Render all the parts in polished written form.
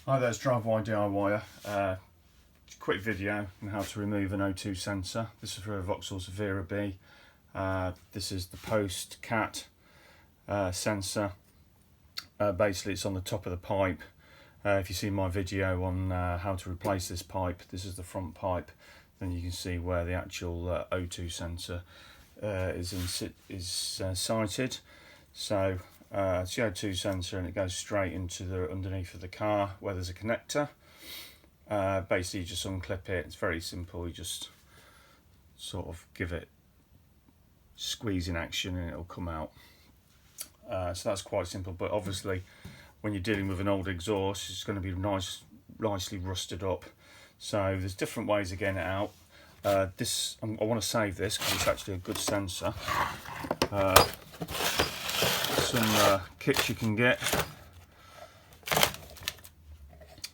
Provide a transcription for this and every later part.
Hi there, it's Drive-Wire DIYer. Quick video on how to remove an O2 sensor. This is for a Vauxhall Zafira B. This is the post cat sensor. Basically it's on the top of the pipe. If you see my video on how to replace this pipe, this is the front pipe, then you can see where the actual O2 sensor is sited. So it's the O2 sensor, and it goes straight into the underneath of the car where there's a connector. Basically you just unclip it. It's very simple. You just sort of give it squeezing action and it'll come out. So that's quite simple, but obviously when you're dealing with an old exhaust, it's going to be nicely rusted up. So there's different ways of getting it out. I want to save this because it's actually a good sensor. Some kits you can get,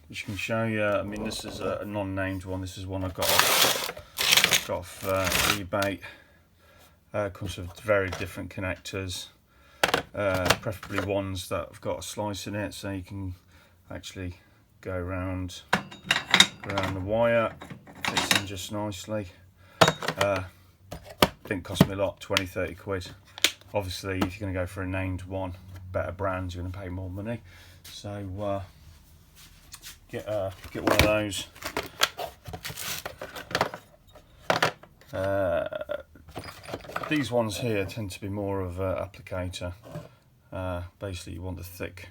which can show you. I mean, this is a non-named one. This is one I got off eBay. Comes with very different connectors, preferably ones that have got a slice in it, so you can actually go around the wire. Fits in just nicely. Didn't cost me a lot, 20-30 quid. Obviously, if you're going to go for a named one, better brands, you're going to pay more money. So get one of those. These ones here tend to be more of an applicator. Basically, you want the thick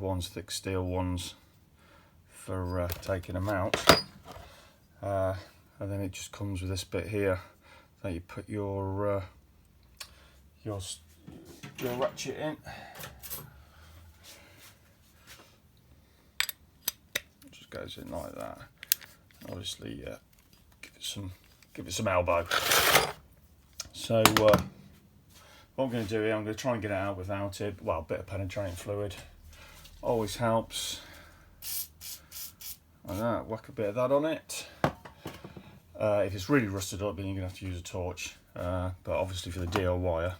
ones, thick steel ones, for taking them out. And then it just comes with this bit here that you put your ratchet in. It just goes in like that. Obviously, give it some elbow. So what I'm going to do here, I'm going to try and get it out without it. Well, a bit of penetrating fluid always helps. Like that, whack a bit of that on it. If it's really rusted up, then you're going to have to use a torch. But obviously for the DIYer,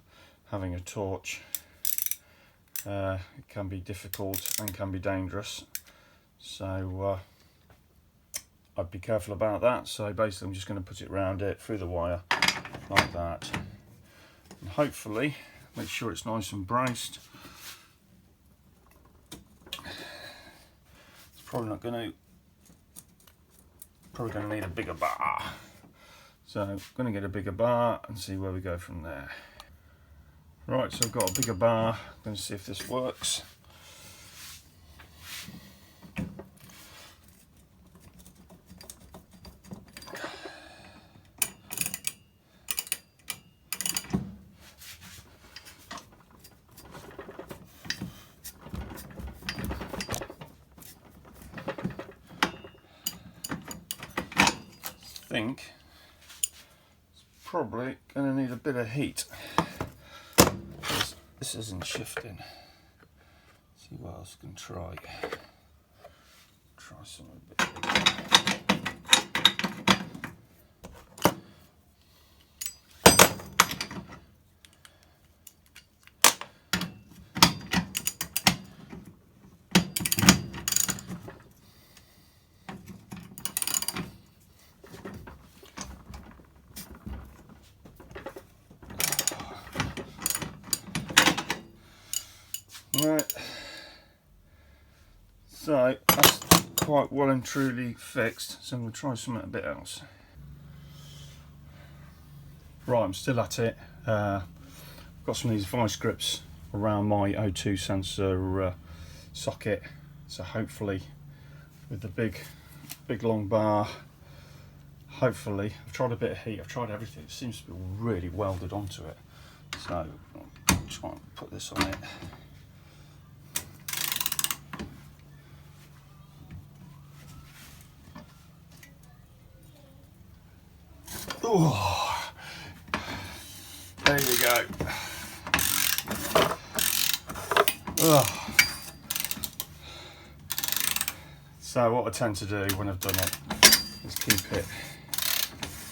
having a torch it can be difficult and can be dangerous. So I'd be careful about that. So basically I'm just going to put it around it through the wire like that, and hopefully make sure it's nice and braced. It's probably going to need a bigger bar, so I'm going to get a bigger bar and see where we go from there. Right, so I've got a bigger bar. I'm going to see if this works. I think it's probably going to need a bit of heat. This isn't shifting. See what else I can try. Try something a bit bigger. Right, so that's quite well and truly fixed, so I'm going to try something a bit else. Right, I'm still at it. I've got some of these vice grips around my O2 sensor socket, so hopefully with the big long bar, hopefully, I've tried a bit of heat, I've tried everything, it seems to be really welded onto it. So I'll try and put this on it. Oh, there you go. Oh. So what I tend to do when I've done it is keep it,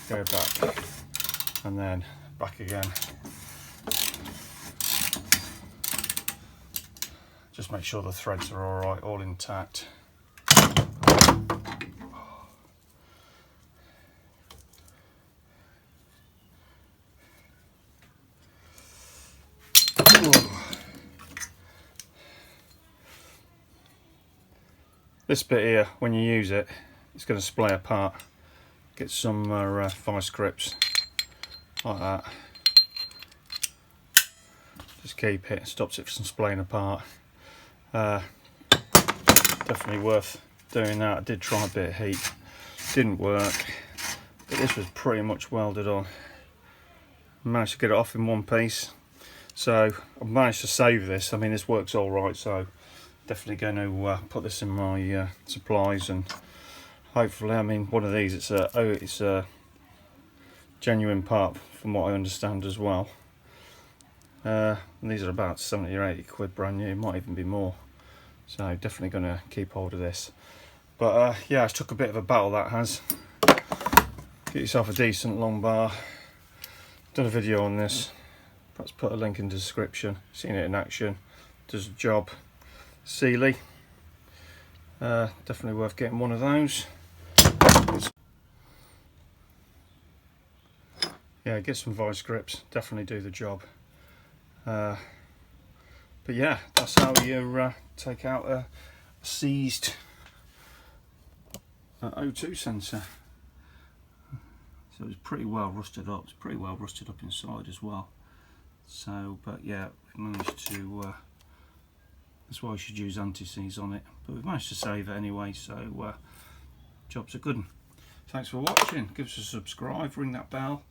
go back and then back again. Just make sure the threads are all right, all intact. This bit here, when you use it, it's going to splay apart. Get some vice grips like that. Just keep it, stops it from splaying apart. Definitely worth doing that. I did try a bit of heat, didn't work, but this was pretty much welded on. Managed to get it off in one piece, so I managed to save this. I mean, this works all right, so definitely going to put this in my supplies, and hopefully, I mean, one of these, it's a genuine part from what I understand as well. And these are about 70 or 80 quid brand new, might even be more, so definitely going to keep hold of this. But yeah, it took a bit of a battle, that has. Get yourself a decent long bar. Done a video on this, perhaps put a link in the description. Seen it in action, does the job. Sealy, definitely worth getting one of those. Yeah, get some vice grips, definitely do the job. But yeah, that's how you take out a seized O2 sensor. So it's pretty well rusted up. It's pretty well rusted up inside as well. So, but yeah, we've managed to. That's why you should use anti-seize on it. But we've managed to save it anyway, so job's a good one. Thanks for watching. Give us a subscribe, ring that bell,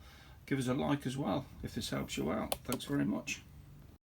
give us a like as well if this helps you out. Thanks very much.